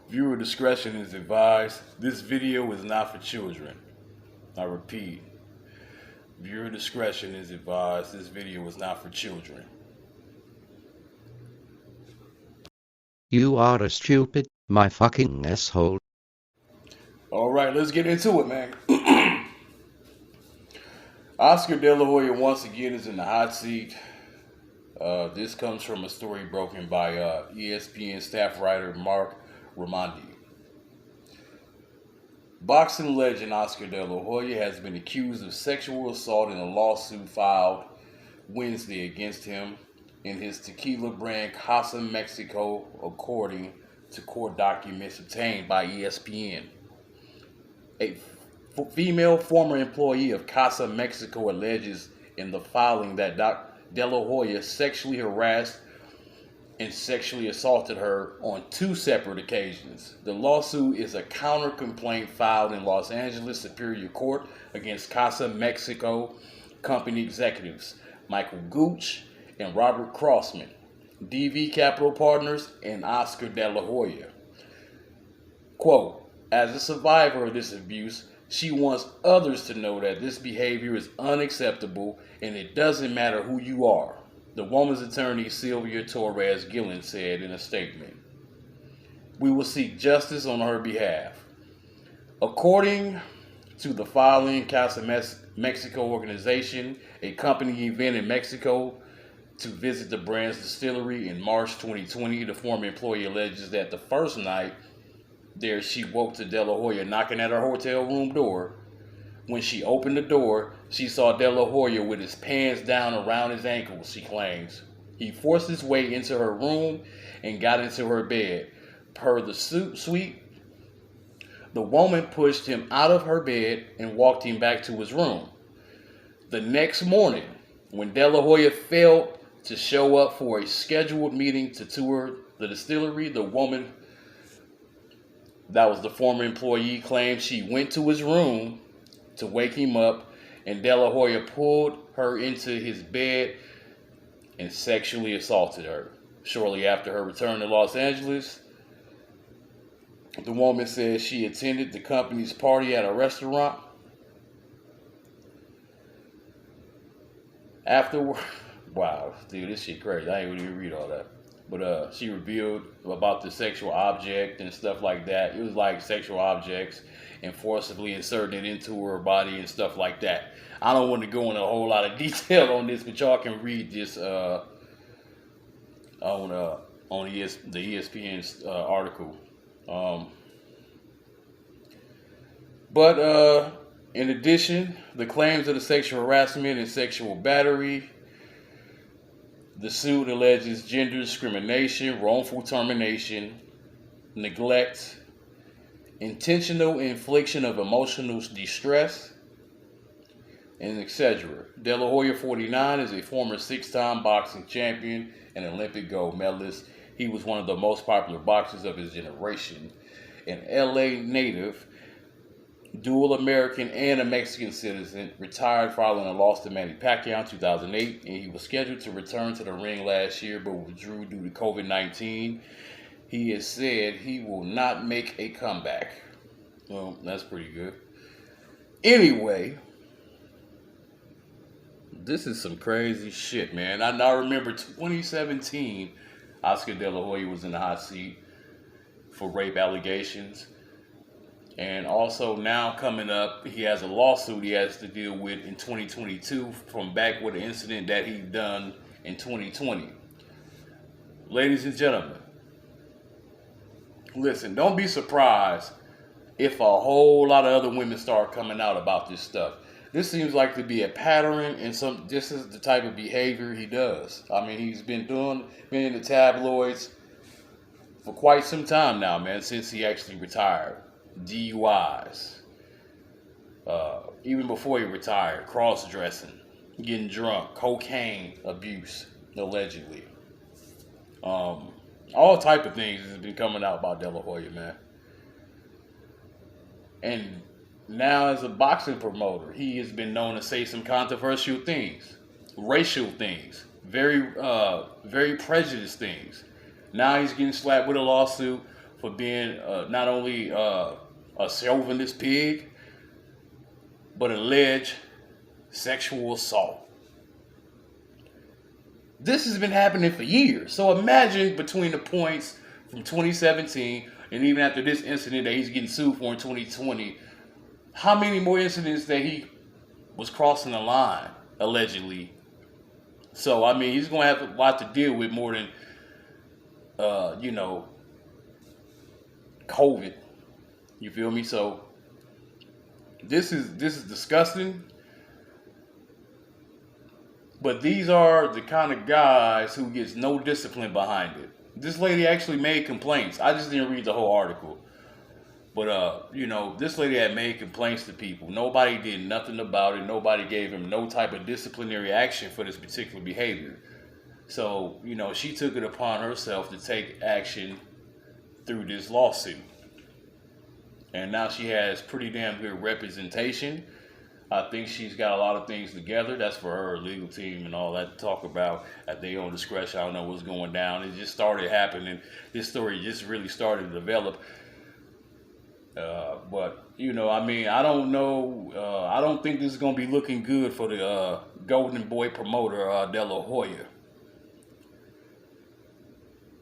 Viewer discretion is advised. This video is not for children. I repeat, viewer discretion is advised. This video is not for children. You are a stupid, my fucking asshole. All right, let's get into it, man. Oscar De La Hoya once again is in the hot seat. This comes from a story broken by ESPN staff writer Mark Raimondi. Boxing legend Oscar De La Hoya has been accused of sexual assault in a lawsuit filed Wednesday against him in his tequila brand Casa Mexico, according to court documents obtained by ESPN. A female former employee of Casa Mexico alleges in the filing that De La Hoya sexually harassed and sexually assaulted her on two separate occasions. The lawsuit is a counter-complaint filed in Los Angeles Superior Court against Casa Mexico company executives Michael Gooch and Robert Crossman, DV Capital Partners, and Oscar De La Hoya. Quote, as a survivor of this abuse, she wants others to know that this behavior is unacceptable and it doesn't matter who you are, the woman's attorney Sylvia Torres Gillen said in a statement. We will seek justice on her behalf. According to the filing, Casa Mexico organization, a company event in Mexico to visit the brand's distillery in March 2020, the former employee alleges that the first night there she woke to De La Hoya knocking at her hotel room door. When she opened the door, she saw De La Hoya with his pants down around his ankles, she claims. He forced his way into her room and got into her bed. Per the suite, the woman pushed him out of her bed and walked him back to his room. The next morning, when De La Hoya failed to show up for a scheduled meeting to tour the distillery, the woman, that was the former employee, claimed she went to his room to wake him up, and De La Hoya pulled her into his bed and sexually assaulted her. Shortly after her return to Los Angeles, the woman said she attended the company's party at a restaurant. Afterward, wow, dude, this shit crazy. I ain't gonna even read all that. But she revealed about the sexual object and stuff like that. It was like sexual objects and forcibly inserting it into her body and stuff like that. I don't want to go into a whole lot of detail on this, but y'all can read this on the ESPN article. But in addition, the claims of the sexual harassment and sexual battery. The suit alleges gender discrimination, wrongful termination, neglect, intentional infliction of emotional distress, and etc. De La Hoya, 49, is a former six-time boxing champion and Olympic gold medalist. He was one of the most popular boxers of his generation. An LA native, dual American and a Mexican citizen, retired following a loss to Manny Pacquiao in 2008, and he was scheduled to return to the ring last year but withdrew due to COVID-19. He has said he will not make a comeback. Well, that's pretty good. Anyway, this is some crazy shit, man. I remember 2017, Oscar De La Hoya was in the hot seat for rape allegations. And also now coming up, he has a lawsuit he has to deal with in 2022 from back with an incident that he done in 2020. Ladies and gentlemen, listen, don't be surprised if a whole lot of other women start coming out about this stuff. This seems like to be a pattern, and this is the type of behavior he does. I mean, he's been in the tabloids for quite some time now, man, since he actually retired. DUIs, even before he retired, cross-dressing, getting drunk, cocaine abuse, allegedly. All type of things has been coming out about De La Hoya, man. And now as a boxing promoter, he has been known to say some controversial things, racial things, very prejudiced things. Now he's getting slapped with a lawsuit for being not only a chauvinist pig, but alleged sexual assault. This has been happening for years. So imagine between the points from 2017 and even after this incident that he's getting sued for in 2020, how many more incidents that he was crossing the line, allegedly. So, I mean, he's going to have a lot to deal with more than, you know, COVID. You feel me? So, this is disgusting. But these are the kind of guys who gets no discipline behind it. This lady actually made complaints. I just didn't read the whole article. But you know, this lady had made complaints to people. Nobody did nothing about it. Nobody gave him no type of disciplinary action for this particular behavior. So, you know, she took it upon herself to take action through this lawsuit. And now she has pretty damn good representation. I think she's got a lot of things together. That's for her legal team and all that to talk about at their own discretion. I don't know what's going down. It just started happening. This story just really started to develop. But, you know, I mean, I don't know. I don't think this is going to be looking good for the Golden Boy promoter, De La Hoya.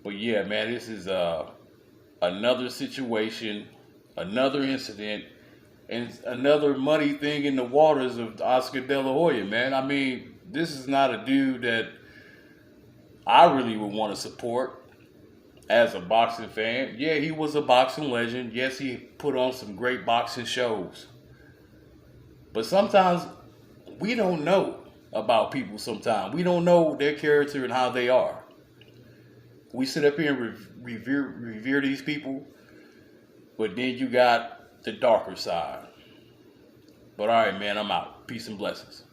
But, yeah, man, this is another situation, another incident, and another muddy thing in the waters of Oscar De La Hoya, man. I mean, this is not a dude that I really would want to support as a boxing fan. Yeah, he was a boxing legend. Yes, he put on some great boxing shows. But sometimes we don't know about people sometimes. We don't know their character and how they are. We sit up here and revere these people, but then you got the darker side. But all right, man, I'm out. Peace and blessings.